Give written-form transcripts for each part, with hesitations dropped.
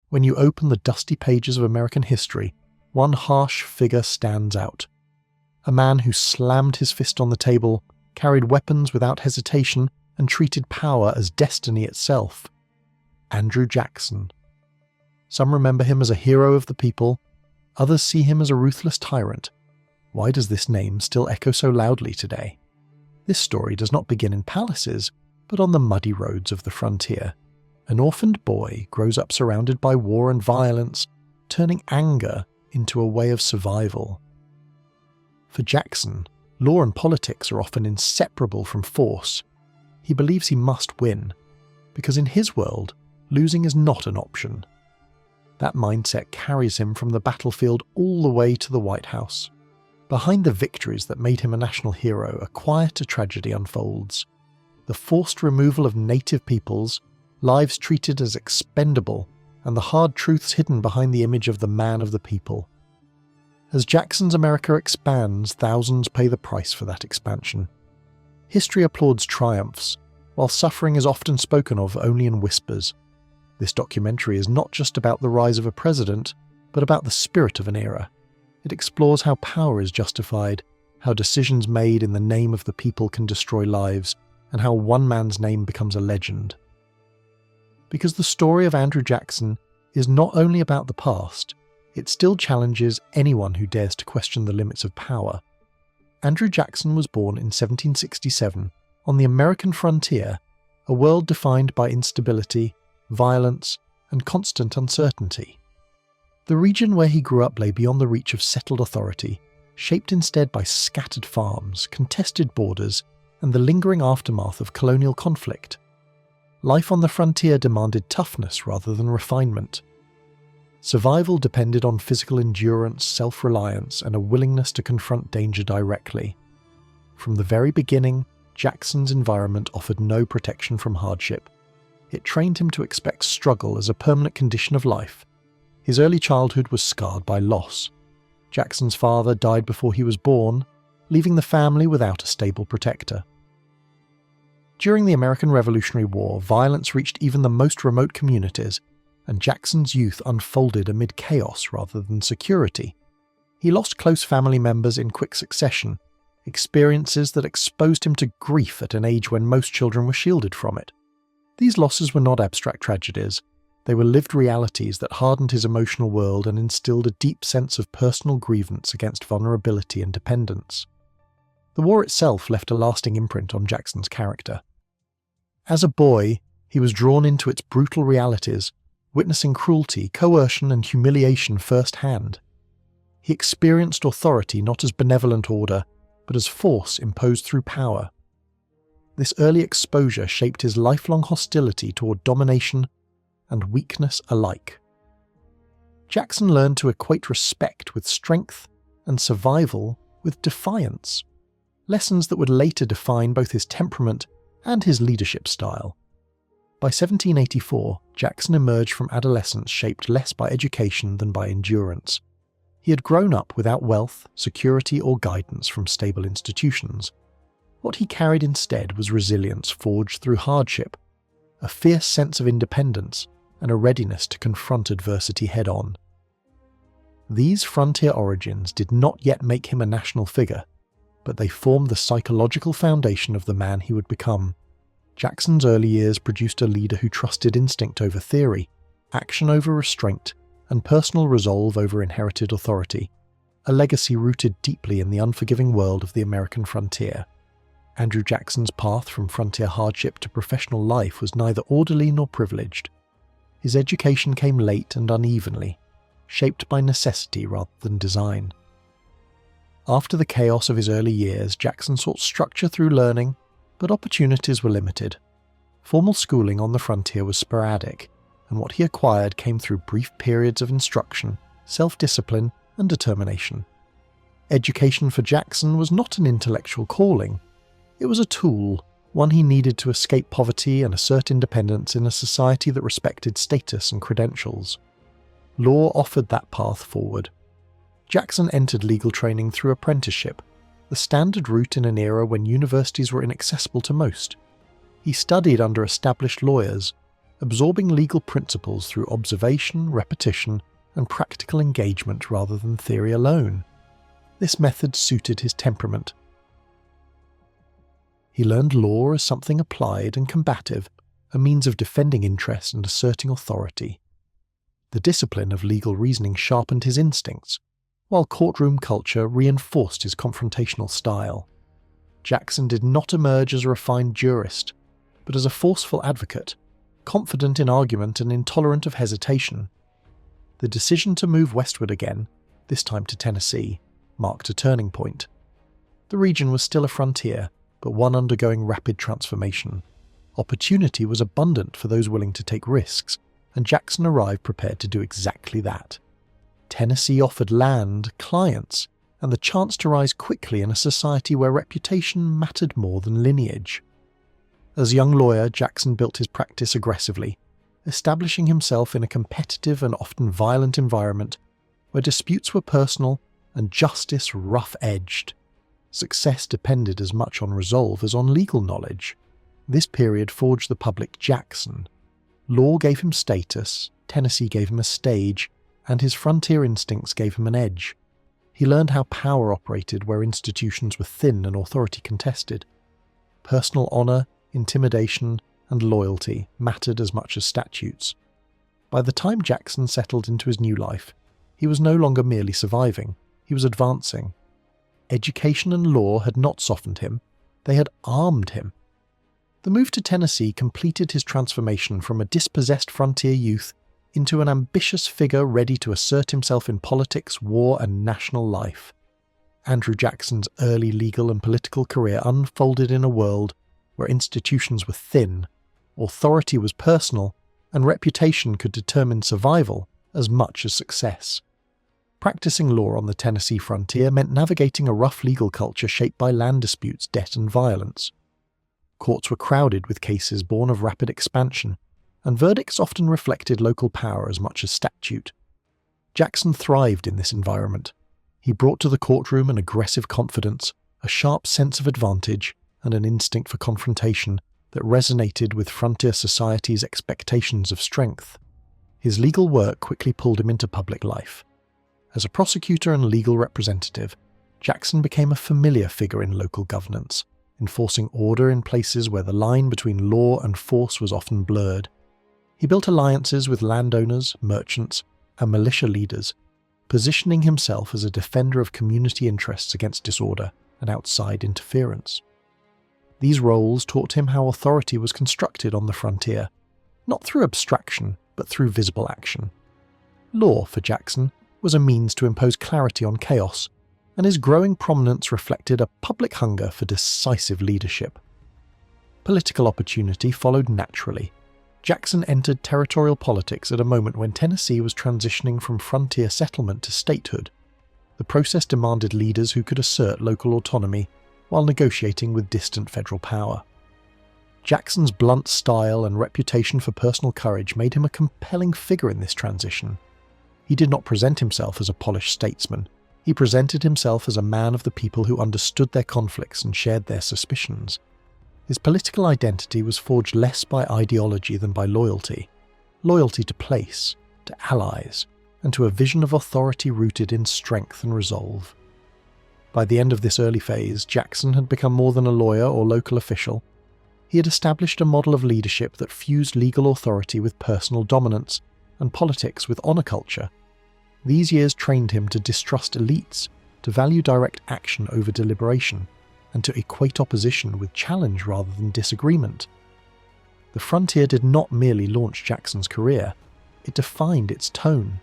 When you open the dusty pages of American history, one harsh figure stands out. A man who slammed his fist on the table, carried weapons without hesitation, and treated power as destiny itself. Andrew Jackson. Some remember him as a hero of the people, others see him as a ruthless tyrant. Why does this name still echo so loudly today? This story does not begin in palaces, but on the muddy roads of the frontier. An orphaned boy grows up surrounded by war and violence, turning anger into a way of survival. For Jackson, law and politics are often inseparable from force. He believes he must win, because in his world, losing is not an option. That mindset carries him from the battlefield all the way to the White House. Behind the victories that made him a national hero, a quieter tragedy unfolds. The forced removal of native peoples, lives treated as expendable, and the hard truths hidden behind the image of the man of the people. As Jackson's America expands, thousands pay the price for that expansion. History applauds triumphs, while suffering is often spoken of only in whispers. This documentary is not just about the rise of a president, but about the spirit of an era. It explores how power is justified, how decisions made in the name of the people can destroy lives, and how one man's name becomes a legend. Because the story of Andrew Jackson is not only about the past, it still challenges anyone who dares to question the limits of power. Andrew Jackson was born in 1767 on the American frontier, a world defined by instability, violence, and constant uncertainty. The region where he grew up lay beyond the reach of settled authority, shaped instead by scattered farms, contested borders, and the lingering aftermath of colonial conflict. Life on the frontier demanded toughness rather than refinement. Survival depended on physical endurance, self-reliance, and a willingness to confront danger directly. From the very beginning, Jackson's environment offered no protection from hardship. It trained him to expect struggle as a permanent condition of life. His early childhood was scarred by loss. Jackson's father died before he was born, leaving the family without a stable protector. During the American Revolutionary War, violence reached even the most remote communities, and Jackson's youth unfolded amid chaos rather than security. He lost close family members in quick succession, experiences that exposed him to grief at an age when most children were shielded from it. These losses were not abstract tragedies. They were lived realities that hardened his emotional world and instilled a deep sense of personal grievance against vulnerability and dependence. The war itself left a lasting imprint on Jackson's character. As a boy, he was drawn into its brutal realities, witnessing cruelty, coercion, and humiliation firsthand. He experienced authority not as benevolent order, but as force imposed through power. This early exposure shaped his lifelong hostility toward domination and weakness alike. Jackson learned to equate respect with strength and survival with defiance, lessons that would later define both his temperament and his leadership style. By 1784, Jackson emerged from adolescence shaped less by education than by endurance. He had grown up without wealth, security, or guidance from stable institutions. What he carried instead was resilience forged through hardship, a fierce sense of independence, and a readiness to confront adversity head-on. These frontier origins did not yet make him a national figure, but they formed the psychological foundation of the man he would become. Jackson's early years produced a leader who trusted instinct over theory, action over restraint, and personal resolve over inherited authority, a legacy rooted deeply in the unforgiving world of the American frontier. Andrew Jackson's path from frontier hardship to professional life was neither orderly nor privileged. His education came late and unevenly, shaped by necessity rather than design. After the chaos of his early years, Jackson sought structure through learning, but opportunities were limited. Formal schooling on the frontier was sporadic, and what he acquired came through brief periods of instruction, self-discipline, and determination. Education for Jackson was not an intellectual calling. It was a tool, one he needed to escape poverty and assert independence in a society that respected status and credentials. Law offered that path forward. Jackson entered legal training through apprenticeship, the standard route in an era when universities were inaccessible to most. He studied under established lawyers, absorbing legal principles through observation, repetition, and practical engagement rather than theory alone. This method suited his temperament. He learned law as something applied and combative, a means of defending interest and asserting authority. The discipline of legal reasoning sharpened his instincts, while courtroom culture reinforced his confrontational style. Jackson did not emerge as a refined jurist, but as a forceful advocate, confident in argument and intolerant of hesitation. The decision to move westward again, this time to Tennessee, marked a turning point. The region was still a frontier, but one undergoing rapid transformation. Opportunity was abundant for those willing to take risks, and Jackson arrived prepared to do exactly that. Tennessee offered land, clients, and the chance to rise quickly in a society where reputation mattered more than lineage. As a young lawyer, Jackson built his practice aggressively, establishing himself in a competitive and often violent environment where disputes were personal and justice rough-edged. Success depended as much on resolve as on legal knowledge. This period forged the public Jackson. Law gave him status, Tennessee gave him a stage, and his frontier instincts gave him an edge. He learned how power operated where institutions were thin and authority contested. Personal honor, intimidation, and loyalty mattered as much as statutes. By the time Jackson settled into his new life, he was no longer merely surviving, he was advancing. Education and law had not softened him, they had armed him. The move to Tennessee completed his transformation from a dispossessed frontier youth into an ambitious figure ready to assert himself in politics, war, and national life. Andrew Jackson's early legal and political career unfolded in a world where institutions were thin, authority was personal, and reputation could determine survival as much as success. Practicing law on the Tennessee frontier meant navigating a rough legal culture shaped by land disputes, debt, and violence. Courts were crowded with cases born of rapid expansion, and verdicts often reflected local power as much as statute. Jackson thrived in this environment. He brought to the courtroom an aggressive confidence, a sharp sense of advantage, and an instinct for confrontation that resonated with frontier society's expectations of strength. His legal work quickly pulled him into public life. As a prosecutor and legal representative, Jackson became a familiar figure in local governance, enforcing order in places where the line between law and force was often blurred. He built alliances with landowners, merchants, and militia leaders, positioning himself as a defender of community interests against disorder and outside interference. These roles taught him how authority was constructed on the frontier, not through abstraction, but through visible action. Law, for Jackson, was a means to impose clarity on chaos, and his growing prominence reflected a public hunger for decisive leadership. Political opportunity followed naturally. Jackson entered territorial politics at a moment when Tennessee was transitioning from frontier settlement to statehood. The process demanded leaders who could assert local autonomy while negotiating with distant federal power. Jackson's blunt style and reputation for personal courage made him a compelling figure in this transition. He did not present himself as a polished statesman. He presented himself as a man of the people who understood their conflicts and shared their suspicions. His political identity was forged less by ideology than by loyalty. Loyalty to place, to allies, and to a vision of authority rooted in strength and resolve. By the end of this early phase, Jackson had become more than a lawyer or local official. He had established a model of leadership that fused legal authority with personal dominance and politics with honor culture. These years trained him to distrust elites, to value direct action over deliberation, and to equate opposition with challenge rather than disagreement. The frontier did not merely launch Jackson's career, it defined its tone.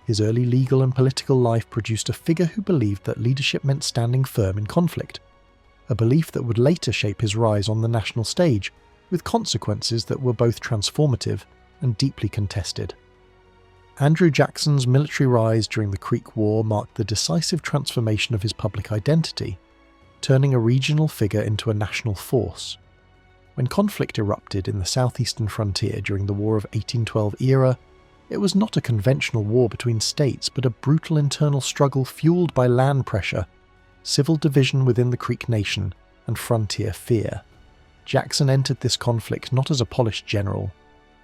His early legal and political life produced a figure who believed that leadership meant standing firm in conflict, a belief that would later shape his rise on the national stage, with consequences that were both transformative and deeply contested. Andrew Jackson's military rise during the Creek War marked the decisive transformation of his public identity, turning a regional figure into a national force. When conflict erupted in the southeastern frontier during the War of 1812 era, it was not a conventional war between states but a brutal internal struggle fueled by land pressure, civil division within the Creek Nation, and frontier fear. Jackson entered this conflict not as a polished general,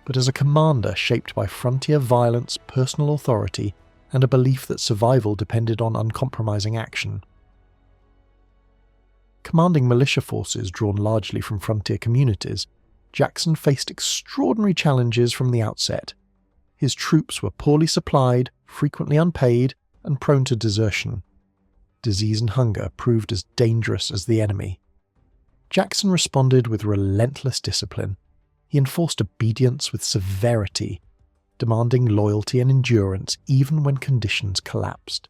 but as a commander shaped by frontier violence, personal authority, and a belief that survival depended on uncompromising action. Commanding militia forces drawn largely from frontier communities, Jackson faced extraordinary challenges from the outset. His troops were poorly supplied, frequently unpaid, and prone to desertion. Disease and hunger proved as dangerous as the enemy. Jackson responded with relentless discipline. He enforced obedience with severity, demanding loyalty and endurance even when conditions collapsed.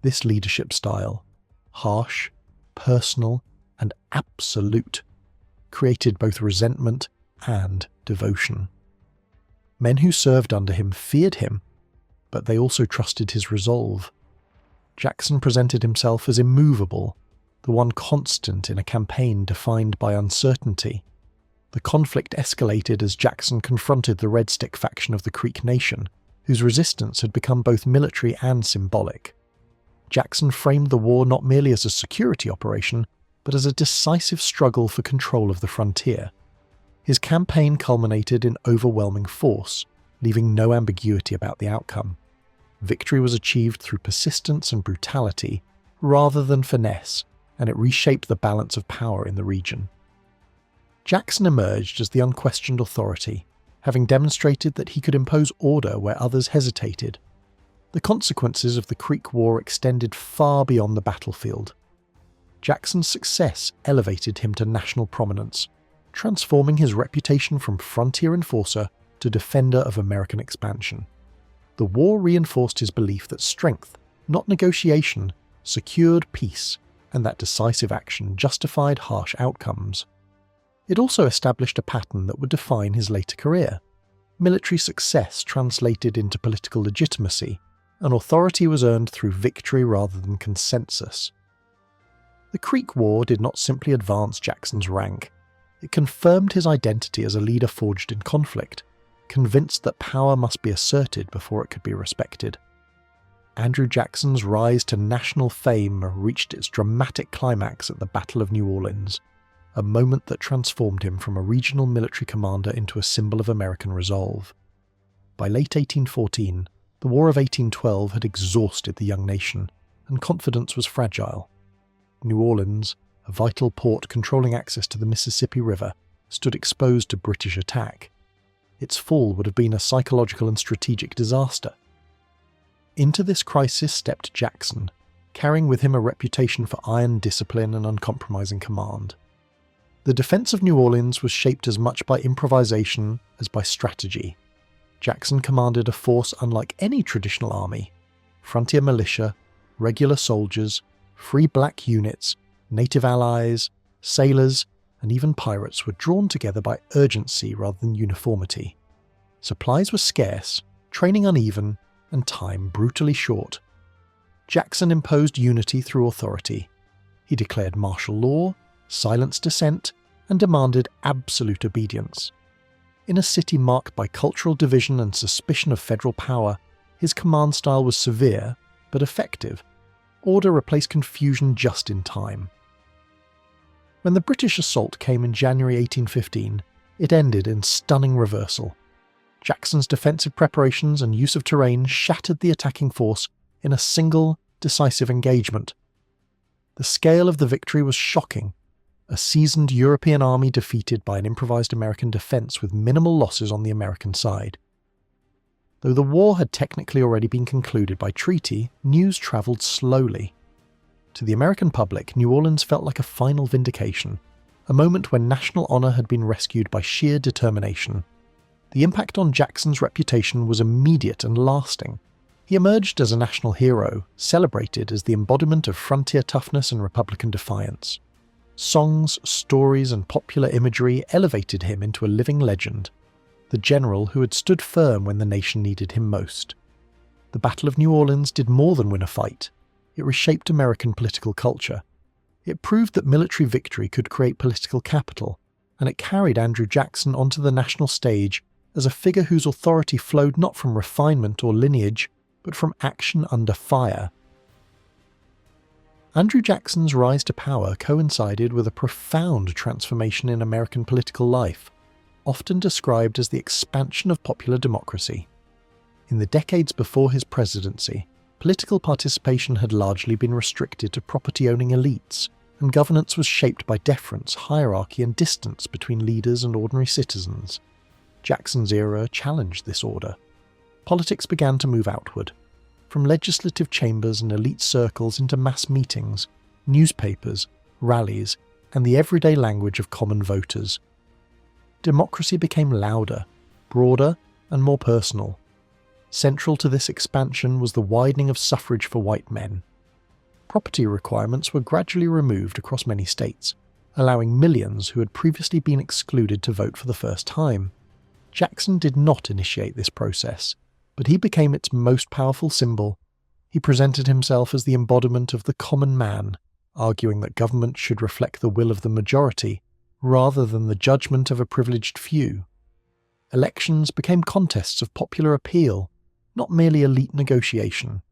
This leadership style, harsh, personal, and absolute, created both resentment and devotion. Men who served under him feared him, but they also trusted his resolve. Jackson presented himself as immovable, the one constant in a campaign defined by uncertainty. The conflict escalated as Jackson confronted the Red Stick faction of the Creek Nation, whose resistance had become both military and symbolic. Jackson framed the war not merely as a security operation, but as a decisive struggle for control of the frontier. His campaign culminated in overwhelming force, leaving no ambiguity about the outcome. Victory was achieved through persistence and brutality, rather than finesse, and it reshaped the balance of power in the region. Jackson emerged as the unquestioned authority, having demonstrated that he could impose order where others hesitated. The consequences of the Creek War extended far beyond the battlefield. Jackson's success elevated him to national prominence, transforming his reputation from frontier enforcer to defender of American expansion. The war reinforced his belief that strength, not negotiation, secured peace, and that decisive action justified harsh outcomes. It also established a pattern that would define his later career. Military success translated into political legitimacy, and authority was earned through victory rather than consensus. The Creek War did not simply advance Jackson's rank. It confirmed his identity as a leader forged in conflict, convinced that power must be asserted before it could be respected. Andrew Jackson's rise to national fame reached its dramatic climax at the Battle of New Orleans, a moment that transformed him from a regional military commander into a symbol of American resolve. By late 1814, the War of 1812 had exhausted the young nation, and confidence was fragile. New Orleans, a vital port controlling access to the Mississippi River, stood exposed to British attack. Its fall would have been a psychological and strategic disaster. Into this crisis stepped Jackson, carrying with him a reputation for iron discipline and uncompromising command. The defense of New Orleans was shaped as much by improvisation as by strategy. Jackson commanded a force unlike any traditional army. Frontier militia, regular soldiers, free black units, native allies, sailors, and even pirates were drawn together by urgency rather than uniformity. Supplies were scarce, training uneven, and time brutally short. Jackson imposed unity through authority. He declared martial law, silenced dissent, and demanded absolute obedience. In a city marked by cultural division and suspicion of federal power, his command style was severe, but effective. Order replaced confusion just in time. When the British assault came in January 1815, it ended in stunning reversal. Jackson's defensive preparations and use of terrain shattered the attacking force in a single, decisive engagement. The scale of the victory was shocking. A seasoned European army defeated by an improvised American defense with minimal losses on the American side. Though the war had technically already been concluded by treaty, news travelled slowly. To the American public, New Orleans felt like a final vindication, a moment when national honour had been rescued by sheer determination. The impact on Jackson's reputation was immediate and lasting. He emerged as a national hero, celebrated as the embodiment of frontier toughness and Republican defiance. Songs, stories, and popular imagery elevated him into a living legend, the general who had stood firm when the nation needed him most. The Battle of New Orleans did more than win a fight. It reshaped American political culture. It proved that military victory could create political capital, and it carried Andrew Jackson onto the national stage as a figure whose authority flowed not from refinement or lineage, but from action under fire. Andrew Jackson's rise to power coincided with a profound transformation in American political life. often described as the expansion of popular democracy. In the decades before his presidency, political participation had largely been restricted to property-owning elites, and governance was shaped by deference, hierarchy, and distance between leaders and ordinary citizens. Jackson's era challenged this order. Politics began to move outward, from legislative chambers and elite circles into mass meetings, newspapers, rallies, and the everyday language of common voters. Democracy became louder, broader, and more personal. Central to this expansion was the widening of suffrage for white men. Property requirements were gradually removed across many states, allowing millions who had previously been excluded to vote for the first time. Jackson did not initiate this process, but he became its most powerful symbol. He presented himself as the embodiment of the common man, arguing that government should reflect the will of the majority rather than the judgment of a privileged few. Elections became contests of popular appeal, not merely elite negotiation.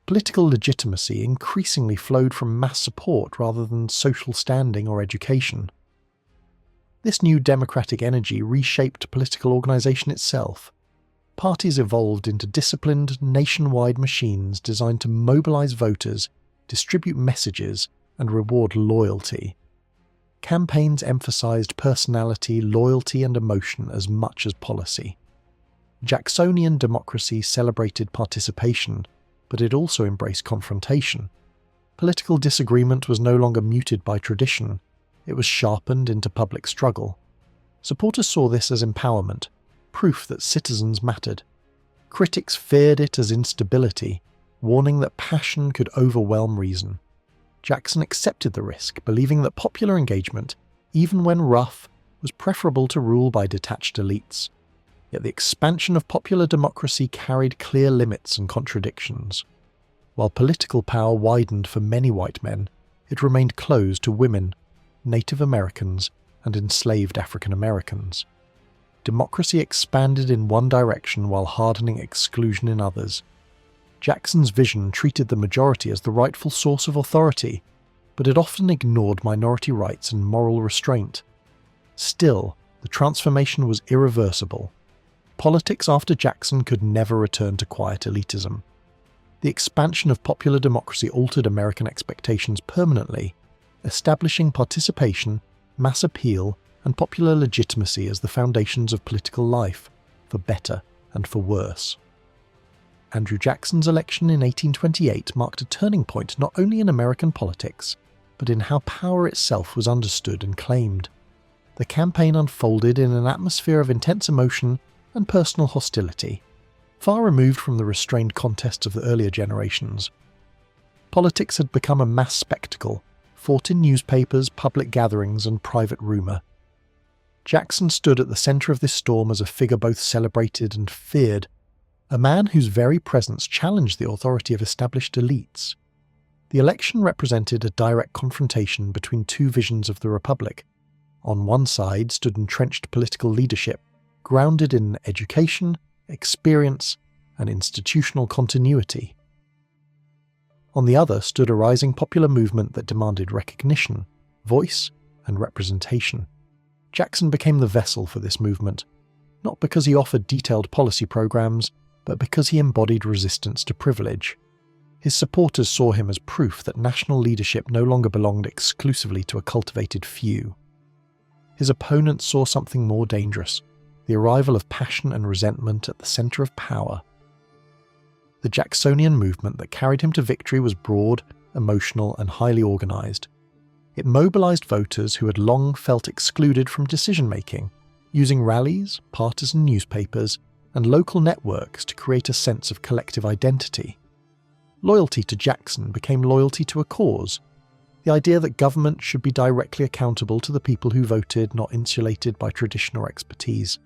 Political legitimacy increasingly flowed from mass support rather than social standing or education. This new democratic energy reshaped political organisation itself. Parties evolved into disciplined, nationwide machines designed to mobilise voters, distribute messages, and reward loyalty. Campaigns emphasised personality, loyalty, and emotion as much as policy. Jacksonian democracy celebrated participation, but it also embraced confrontation. Political disagreement was no longer muted by tradition, it was sharpened into public struggle. Supporters saw this as empowerment, proof that citizens mattered. Critics feared it as instability, warning that passion could overwhelm reason. Jackson accepted the risk, believing that popular engagement, even when rough, was preferable to rule by detached elites. Yet the expansion of popular democracy carried clear limits and contradictions. While political power widened for many white men, it remained closed to women, Native Americans, and enslaved African Americans. Democracy expanded in one direction while hardening exclusion in others. Jackson's vision treated the majority as the rightful source of authority, but it often ignored minority rights and moral restraint. Still, the transformation was irreversible. Politics after Jackson could never return to quiet elitism. The expansion of popular democracy altered American expectations permanently, establishing participation, mass appeal, and popular legitimacy as the foundations of political life, for better and for worse. Andrew Jackson's election in 1828 marked a turning point not only in American politics, but in how power itself was understood and claimed. The campaign unfolded in an atmosphere of intense emotion and personal hostility, far removed from the restrained contests of the earlier generations. Politics had become a mass spectacle, fought in newspapers, public gatherings, and private rumour. Jackson stood at the centre of this storm as a figure both celebrated and feared, a man whose very presence challenged the authority of established elites. The election represented a direct confrontation between two visions of the Republic. On one side stood entrenched political leadership, grounded in education, experience, and institutional continuity. On the other stood a rising popular movement that demanded recognition, voice, and representation. Jackson became the vessel for this movement, not because he offered detailed policy programs, but because he embodied resistance to privilege. His supporters saw him as proof that national leadership no longer belonged exclusively to a cultivated few. His opponents saw something more dangerous, the arrival of passion and resentment at the centre of power. The Jacksonian movement that carried him to victory was broad, emotional, and highly organised. It mobilised voters who had long felt excluded from decision-making, using rallies, partisan newspapers, and local networks to create a sense of collective identity. Loyalty to Jackson became loyalty to a cause, the idea that government should be directly accountable to the people who voted, not insulated by tradition or expertise.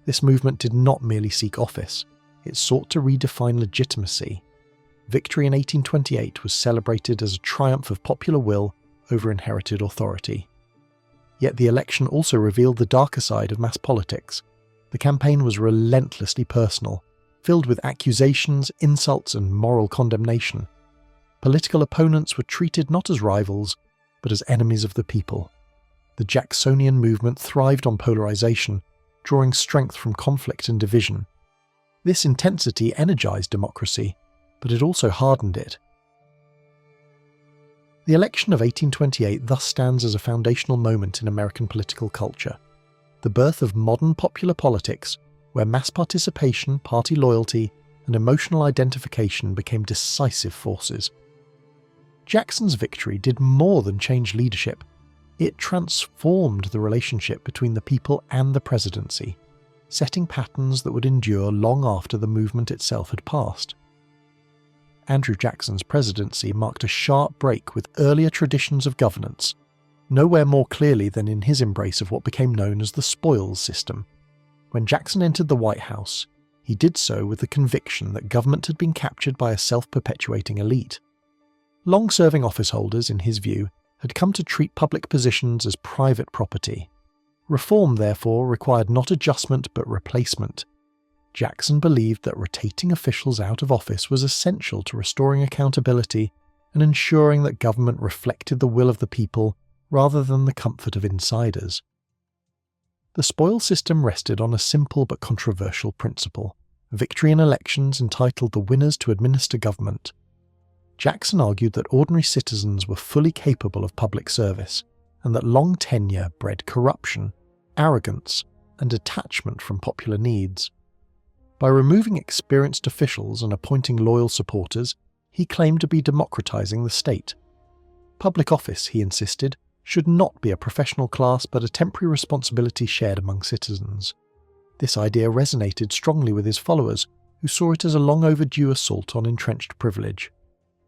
This movement did not merely seek office, it sought to redefine legitimacy. Victory in 1828 was celebrated as a triumph of popular will over inherited authority. Yet the election also revealed the darker side of mass politics. The campaign was relentlessly personal, filled with accusations, insults, and moral condemnation. Political opponents were treated not as rivals, but as enemies of the people. The Jacksonian movement thrived on polarization, drawing strength from conflict and division. This intensity energized democracy, but it also hardened it. The election of 1828 thus stands as a foundational moment in American political culture, the birth of modern popular politics, where mass participation, party loyalty, and emotional identification became decisive forces. Jackson's victory did more than change leadership. It transformed the relationship between the people and the presidency, setting patterns that would endure long after the movement itself had passed. Andrew Jackson's presidency marked a sharp break with earlier traditions of governance, nowhere more clearly than in his embrace of what became known as the spoils system. When Jackson entered the White House, he did so with the conviction that government had been captured by a self-perpetuating elite. Long-serving office holders, in his view, had come to treat public positions as private property. Reform, therefore, required not adjustment but replacement. Jackson believed that rotating officials out of office was essential to restoring accountability and ensuring that government reflected the will of the people rather than the comfort of insiders. The spoils system rested on a simple but controversial principle: victory in elections entitled the winners to administer government. Jackson argued that ordinary citizens were fully capable of public service, and that long tenure bred corruption, arrogance, and detachment from popular needs. By removing experienced officials and appointing loyal supporters, he claimed to be democratizing the state. Public office, he insisted, should not be a professional class but a temporary responsibility shared among citizens. This idea resonated strongly with his followers, who saw it as a long overdue assault on entrenched privilege.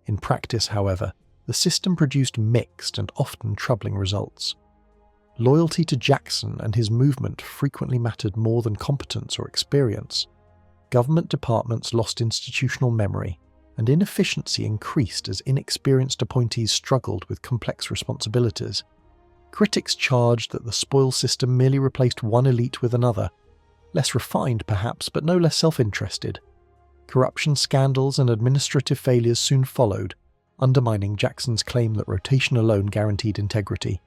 In practice, however, the system produced mixed and often troubling results. Loyalty to Jackson and his movement frequently mattered more than competence or experience. Government departments lost institutional memory, and inefficiency increased as inexperienced appointees struggled with complex responsibilities. Critics charged that the spoils system merely replaced one elite with another, less refined perhaps, but no less self-interested. Corruption scandals and administrative failures soon followed, undermining Jackson's claim that rotation alone guaranteed integrity.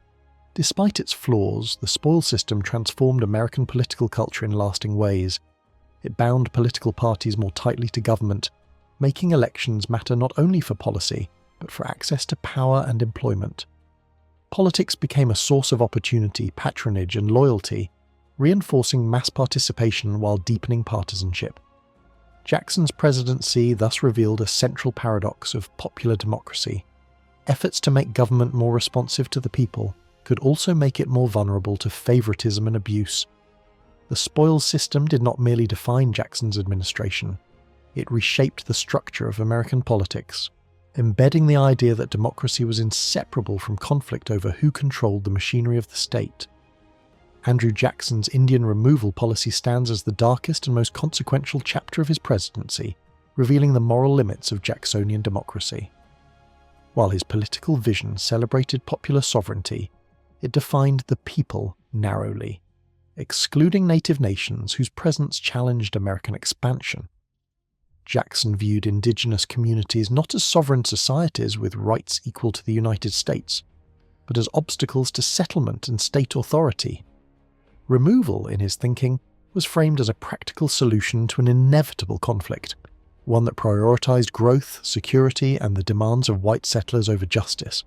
Despite its flaws, the spoils system transformed American political culture in lasting ways. It bound political parties more tightly to government, making elections matter not only for policy, but for access to power and employment. Politics became a source of opportunity, patronage, and loyalty, reinforcing mass participation while deepening partisanship. Jackson's presidency thus revealed a central paradox of popular democracy. Efforts to make government more responsive to the people could also make it more vulnerable to favoritism and abuse. The spoils system did not merely define Jackson's administration, it reshaped the structure of American politics, embedding the idea that democracy was inseparable from conflict over who controlled the machinery of the state. Andrew Jackson's Indian removal policy stands as the darkest and most consequential chapter of his presidency, revealing the moral limits of Jacksonian democracy. While his political vision celebrated popular sovereignty, it defined the people narrowly, excluding native nations whose presence challenged American expansion. Jackson viewed indigenous communities not as sovereign societies with rights equal to the United States, but as obstacles to settlement and state authority. Removal, in his thinking, was framed as a practical solution to an inevitable conflict, one that prioritized growth, security, and the demands of white settlers over justice.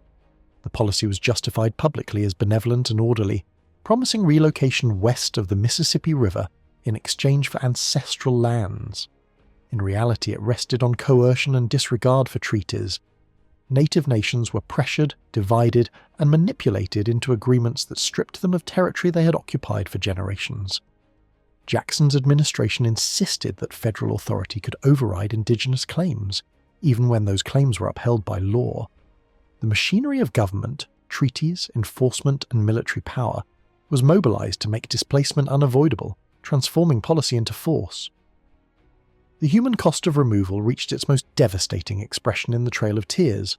The policy was justified publicly as benevolent and orderly, promising relocation west of the Mississippi River in exchange for ancestral lands. In reality, it rested on coercion and disregard for treaties. Native nations were pressured, divided, and manipulated into agreements that stripped them of territory they had occupied for generations. Jackson's administration insisted that federal authority could override indigenous claims, even when those claims were upheld by law. The machinery of government, treaties, enforcement, and military power was mobilized to make displacement unavoidable, transforming policy into force. The human cost of removal reached its most devastating expression in the Trail of Tears.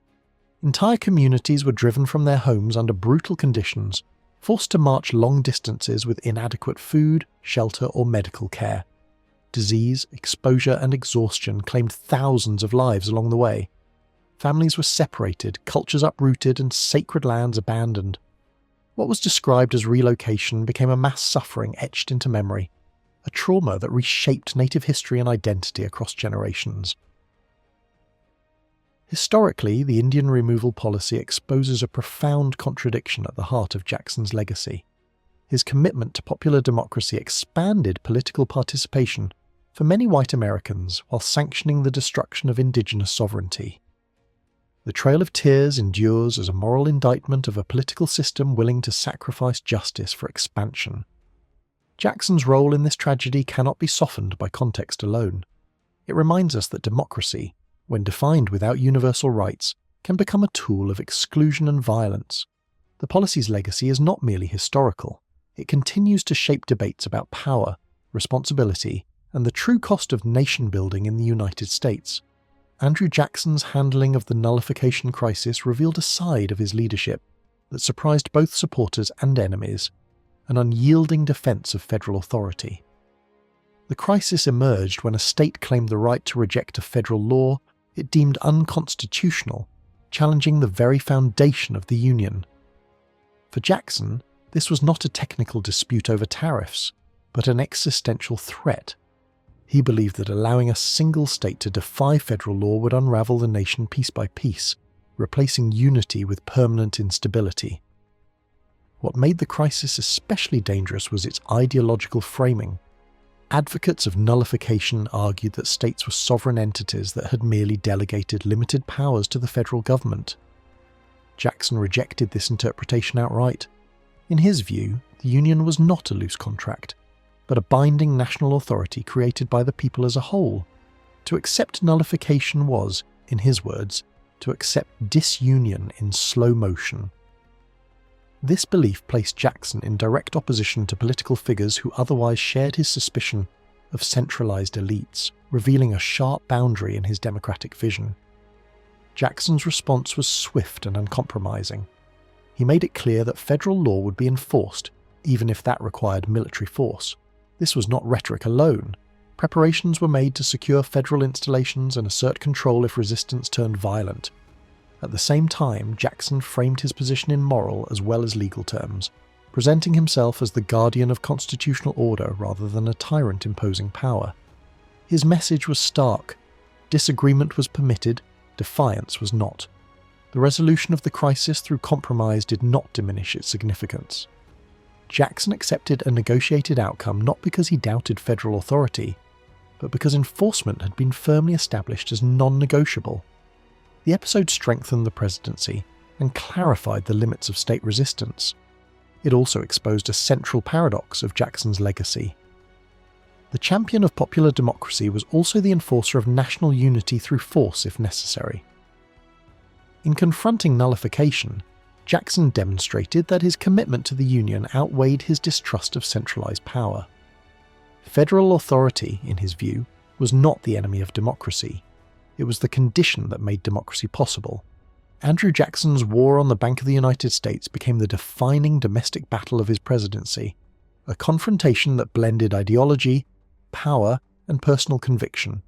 Entire communities were driven from their homes under brutal conditions, forced to march long distances with inadequate food, shelter, or medical care. Disease, exposure, and exhaustion claimed thousands of lives along the way. Families were separated, cultures uprooted, and sacred lands abandoned. What was described as relocation became a mass suffering etched into memory, a trauma that reshaped native history and identity across generations. Historically, the Indian removal policy exposes a profound contradiction at the heart of Jackson's legacy. His commitment to popular democracy expanded political participation for many white Americans while sanctioning the destruction of indigenous sovereignty. The Trail of Tears endures as a moral indictment of a political system willing to sacrifice justice for expansion. Jackson's role in this tragedy cannot be softened by context alone. It reminds us that democracy, when defined without universal rights, can become a tool of exclusion and violence. The policy's legacy is not merely historical. It continues to shape debates about power, responsibility, and the true cost of nation-building in the United States. Andrew Jackson's handling of the nullification crisis revealed a side of his leadership that surprised both supporters and enemies, an unyielding defense of federal authority. The crisis emerged when a state claimed the right to reject a federal law it deemed unconstitutional, challenging the very foundation of the Union. For Jackson, this was not a technical dispute over tariffs, but an existential threat. He believed that allowing a single state to defy federal law would unravel the nation piece by piece, replacing unity with permanent instability. What made the crisis especially dangerous was its ideological framing. Advocates of nullification argued that states were sovereign entities that had merely delegated limited powers to the federal government. Jackson rejected this interpretation outright. In his view, the Union was not a loose contract, but a binding national authority created by the people as a whole. To accept nullification was, in his words, to accept disunion in slow motion. This belief placed Jackson in direct opposition to political figures who otherwise shared his suspicion of centralized elites, revealing a sharp boundary in his democratic vision. Jackson's response was swift and uncompromising. He made it clear that federal law would be enforced, even if that required military force. This was not rhetoric alone. Preparations were made to secure federal installations and assert control if resistance turned violent. At the same time, Jackson framed his position in moral as well as legal terms, presenting himself as the guardian of constitutional order rather than a tyrant imposing power. His message was stark. Disagreement was permitted, defiance was not. The resolution of the crisis through compromise did not diminish its significance. Jackson accepted a negotiated outcome not because he doubted federal authority, but because enforcement had been firmly established as non-negotiable. The episode strengthened the presidency and clarified the limits of state resistance. It also exposed a central paradox of Jackson's legacy. The champion of popular democracy was also the enforcer of national unity through force if necessary. In confronting nullification, Jackson demonstrated that his commitment to the Union outweighed his distrust of centralized power. Federal authority, in his view, was not the enemy of democracy. It was the condition that made democracy possible. Andrew Jackson's war on the Bank of the United States became the defining domestic battle of his presidency, a confrontation that blended ideology, power, and personal conviction.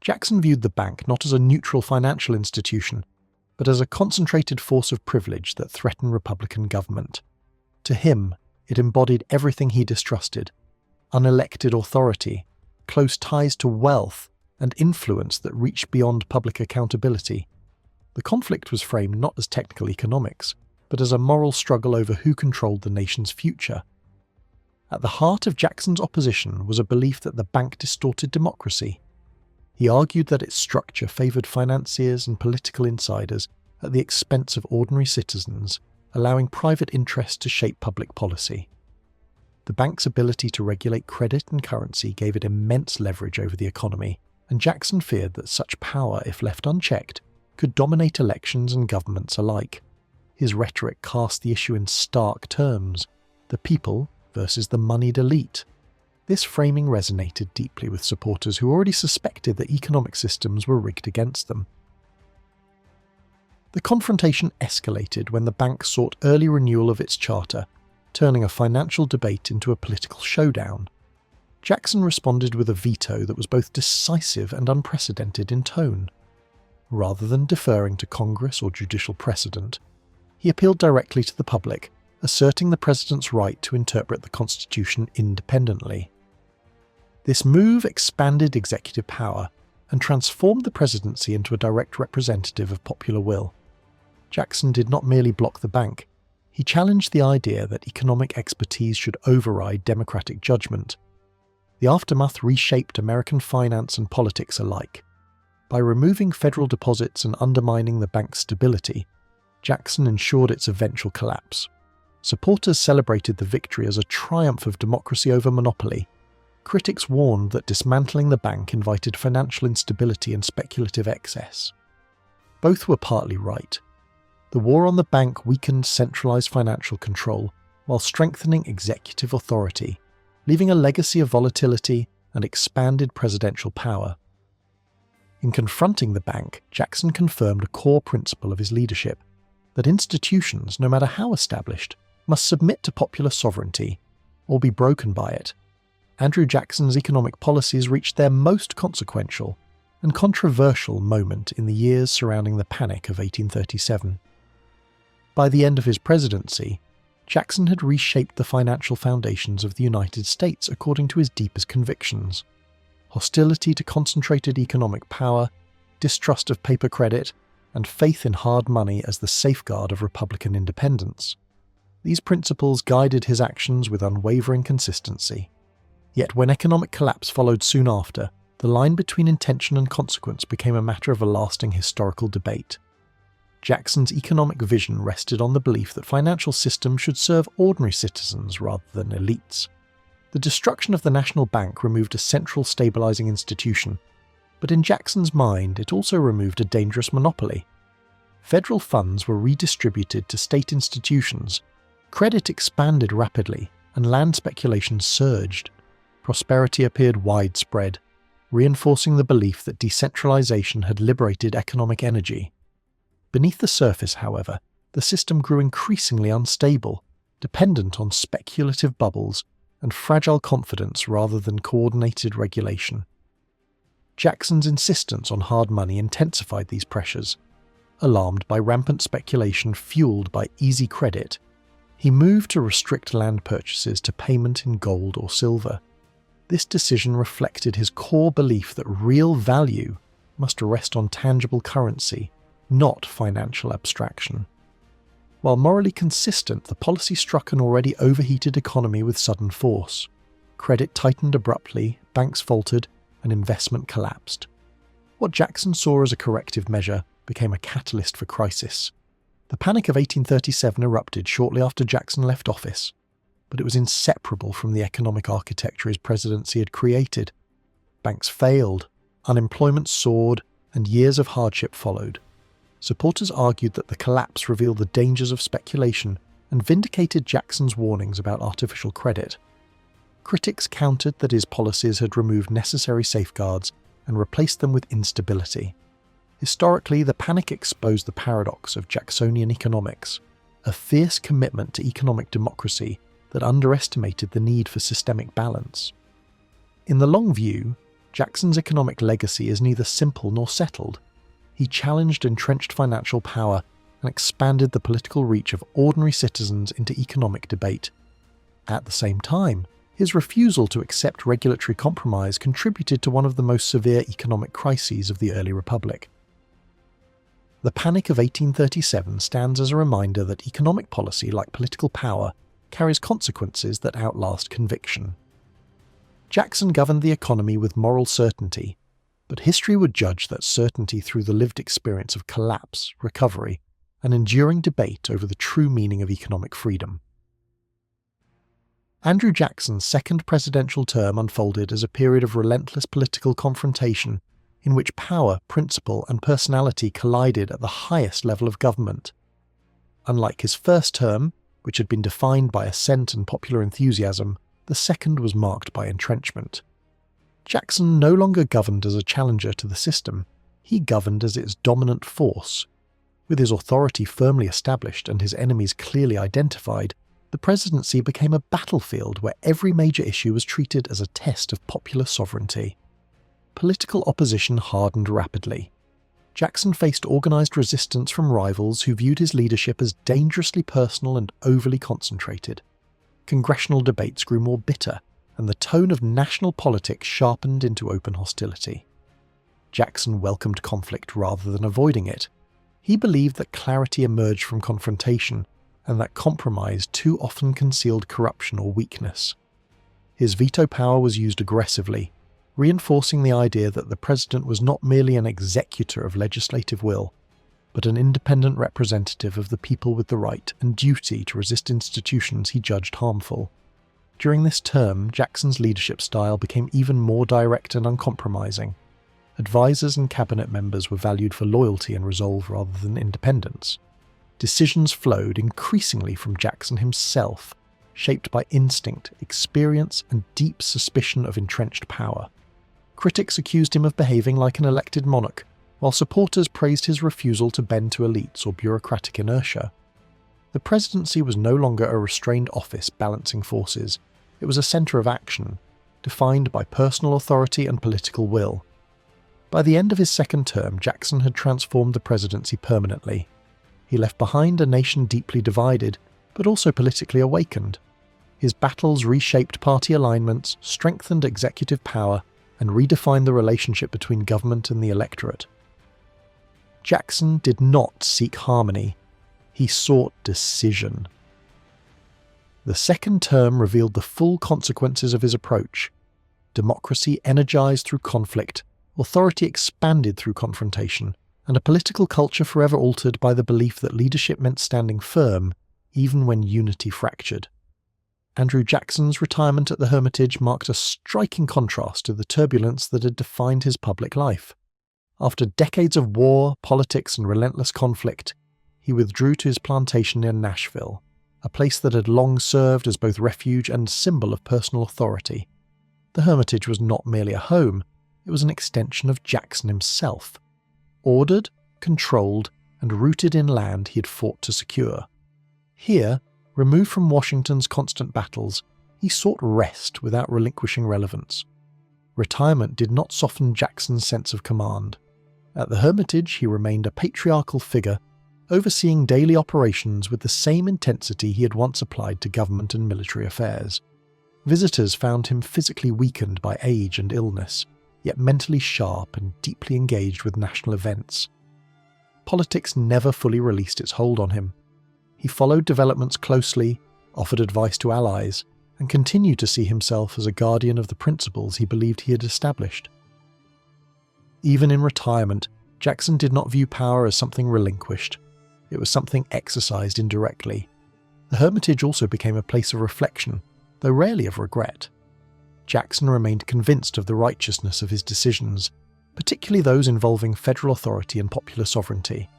Jackson viewed the bank not as a neutral financial institution, but as a concentrated force of privilege that threatened Republican government. To him, it embodied everything he distrusted: unelected authority, close ties to wealth, and influence that reached beyond public accountability. The conflict was framed not as technical economics, but as a moral struggle over who controlled the nation's future. At the heart of Jackson's opposition was a belief that the bank distorted democracy. He argued that its structure favoured financiers and political insiders at the expense of ordinary citizens, allowing private interests to shape public policy. The bank's ability to regulate credit and currency gave it immense leverage over the economy, and Jackson feared that such power, if left unchecked, could dominate elections and governments alike. His rhetoric cast the issue in stark terms: the people versus the moneyed elite. This framing resonated deeply with supporters who already suspected that economic systems were rigged against them. The confrontation escalated when the bank sought early renewal of its charter, turning a financial debate into a political showdown. Jackson responded with a veto that was both decisive and unprecedented in tone. Rather than deferring to Congress or judicial precedent, he appealed directly to the public, asserting the president's right to interpret the Constitution independently. This move expanded executive power and transformed the presidency into a direct representative of popular will. Jackson did not merely block the bank, he challenged the idea that economic expertise should override democratic judgment. The aftermath reshaped American finance and politics alike. By removing federal deposits and undermining the bank's stability, Jackson ensured its eventual collapse. Supporters celebrated the victory as a triumph of democracy over monopoly. Critics warned that dismantling the bank invited financial instability and speculative excess. Both were partly right. The war on the bank weakened centralized financial control while strengthening executive authority, leaving a legacy of volatility and expanded presidential power. In confronting the bank, Jackson confirmed a core principle of his leadership, that institutions, no matter how established, must submit to popular sovereignty or be broken by it. Andrew Jackson's economic policies reached their most consequential and controversial moment in the years surrounding the Panic of 1837. By the end of his presidency, Jackson had reshaped the financial foundations of the United States according to his deepest convictions: hostility to concentrated economic power, distrust of paper credit, and faith in hard money as the safeguard of Republican independence. These principles guided his actions with unwavering consistency. Yet when economic collapse followed soon after, the line between intention and consequence became a matter of a lasting historical debate. Jackson's economic vision rested on the belief that financial systems should serve ordinary citizens rather than elites. The destruction of the national bank removed a central stabilizing institution, but in Jackson's mind it also removed a dangerous monopoly. Federal funds were redistributed to state institutions, credit expanded rapidly, and land speculation surged. Prosperity appeared widespread, reinforcing the belief that decentralization had liberated economic energy. Beneath the surface, however, the system grew increasingly unstable, dependent on speculative bubbles and fragile confidence rather than coordinated regulation. Jackson's insistence on hard money intensified these pressures. Alarmed by rampant speculation fueled by easy credit, he moved to restrict land purchases to payment in gold or silver. This decision reflected his core belief that real value must rest on tangible currency, not financial abstraction. While morally consistent, the policy struck an already overheated economy with sudden force. Credit tightened abruptly, banks faltered, and investment collapsed. What Jackson saw as a corrective measure became a catalyst for crisis. The Panic of 1837 erupted shortly after Jackson left office, but it was inseparable from the economic architecture his presidency had created. Banks failed, unemployment soared, and years of hardship followed. Supporters argued that the collapse revealed the dangers of speculation and vindicated Jackson's warnings about artificial credit. Critics countered that his policies had removed necessary safeguards and replaced them with instability. Historically, the Panic exposed the paradox of Jacksonian economics, a fierce commitment to economic democracy that underestimated the need for systemic balance. In the long view, Jackson's economic legacy is neither simple nor settled. He challenged entrenched financial power and expanded the political reach of ordinary citizens into economic debate. At the same time, his refusal to accept regulatory compromise contributed to one of the most severe economic crises of the early republic. The Panic of 1837 stands as a reminder that economic policy, like political power, carries consequences that outlast conviction. Jackson governed the economy with moral certainty, but history would judge that certainty through the lived experience of collapse, recovery, and enduring debate over the true meaning of economic freedom. Andrew Jackson's second presidential term unfolded as a period of relentless political confrontation in which power, principle, and personality collided at the highest level of government. Unlike his first term, which had been defined by assent and popular enthusiasm, the second was marked by entrenchment. Jackson no longer governed as a challenger to the system, he governed as its dominant force. With his authority firmly established and his enemies clearly identified, the presidency became a battlefield where every major issue was treated as a test of popular sovereignty. Political opposition hardened rapidly. Jackson faced organised resistance from rivals who viewed his leadership as dangerously personal and overly concentrated. Congressional debates grew more bitter, and the tone of national politics sharpened into open hostility. Jackson welcomed conflict rather than avoiding it. He believed that clarity emerged from confrontation, and that compromise too often concealed corruption or weakness. His veto power was used aggressively, reinforcing the idea that the president was not merely an executor of legislative will, but an independent representative of the people with the right and duty to resist institutions he judged harmful. During this term, Jackson's leadership style became even more direct and uncompromising. Advisors and cabinet members were valued for loyalty and resolve rather than independence. Decisions flowed increasingly from Jackson himself, shaped by instinct, experience, and deep suspicion of entrenched power. Critics accused him of behaving like an elected monarch, while supporters praised his refusal to bend to elites or bureaucratic inertia. The presidency was no longer a restrained office balancing forces. It was a centre of action, defined by personal authority and political will. By the end of his second term, Jackson had transformed the presidency permanently. He left behind a nation deeply divided, but also politically awakened. His battles reshaped party alignments, strengthened executive power, and redefined the relationship between government and the electorate. Jackson did not seek harmony. He sought decision. The second term revealed the full consequences of his approach. Democracy energized through conflict, authority expanded through confrontation, and a political culture forever altered by the belief that leadership meant standing firm, even when unity fractured. Andrew Jackson's retirement at the Hermitage marked a striking contrast to the turbulence that had defined his public life. After decades of war, politics, and relentless conflict, he withdrew to his plantation near Nashville, a place that had long served as both refuge and symbol of personal authority. The Hermitage was not merely a home, it was an extension of Jackson himself, ordered, controlled, and rooted in land he had fought to secure. Here, removed from Washington's constant battles, he sought rest without relinquishing relevance. Retirement did not soften Jackson's sense of command. At the Hermitage, he remained a patriarchal figure, overseeing daily operations with the same intensity he had once applied to government and military affairs. Visitors found him physically weakened by age and illness, yet mentally sharp and deeply engaged with national events. Politics never fully released its hold on him. He followed developments closely, offered advice to allies, and continued to see himself as a guardian of the principles he believed he had established. Even in retirement, Jackson did not view power as something relinquished. It was something exercised indirectly. The Hermitage also became a place of reflection, though rarely of regret. Jackson remained convinced of the righteousness of his decisions, particularly those involving federal authority and popular sovereignty.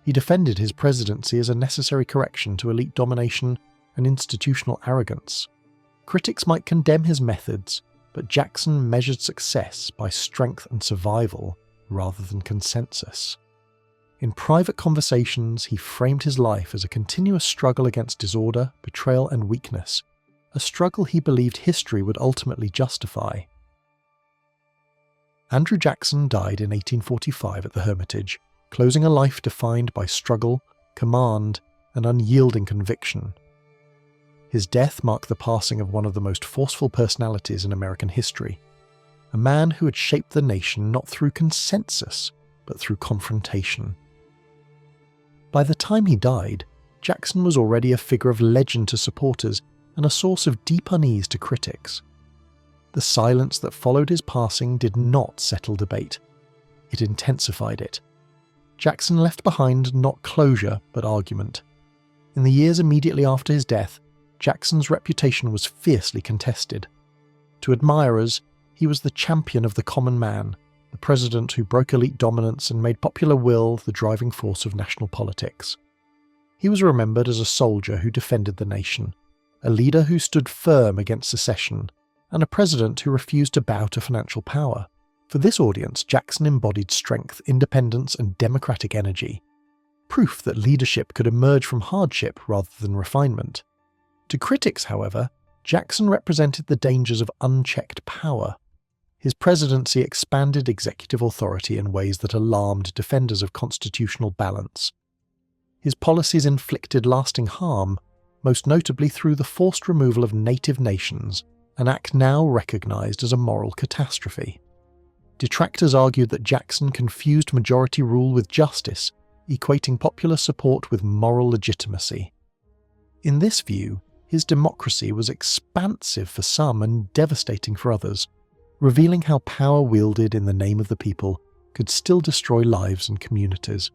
He defended his presidency as a necessary correction to elite domination and institutional arrogance. Critics might condemn his methods, but Jackson measured success by strength and survival rather than consensus. In private conversations, he framed his life as a continuous struggle against disorder, betrayal, and weakness, a struggle he believed history would ultimately justify. Andrew Jackson died in 1845 at the Hermitage, closing a life defined by struggle, command, and unyielding conviction. His death marked the passing of one of the most forceful personalities in American history, a man who had shaped the nation not through consensus, but through confrontation. By the time he died, Jackson was already a figure of legend to supporters and a source of deep unease to critics. The silence that followed his passing did not settle debate. It intensified it. Jackson left behind not closure, but argument. In the years immediately after his death, Jackson's reputation was fiercely contested. To admirers, he was the champion of the common man, the president who broke elite dominance and made popular will the driving force of national politics. He was remembered as a soldier who defended the nation, a leader who stood firm against secession, and a president who refused to bow to financial power. For this audience, Jackson embodied strength, independence, and democratic energy, proof that leadership could emerge from hardship rather than refinement. To critics, however, Jackson represented the dangers of unchecked power. His presidency expanded executive authority in ways that alarmed defenders of constitutional balance. His policies inflicted lasting harm, most notably through the forced removal of native nations, an act now recognized as a moral catastrophe. Detractors argued that Jackson confused majority rule with justice, equating popular support with moral legitimacy. In this view, his democracy was expansive for some and devastating for others, revealing how power wielded in the name of the people could still destroy lives and communities.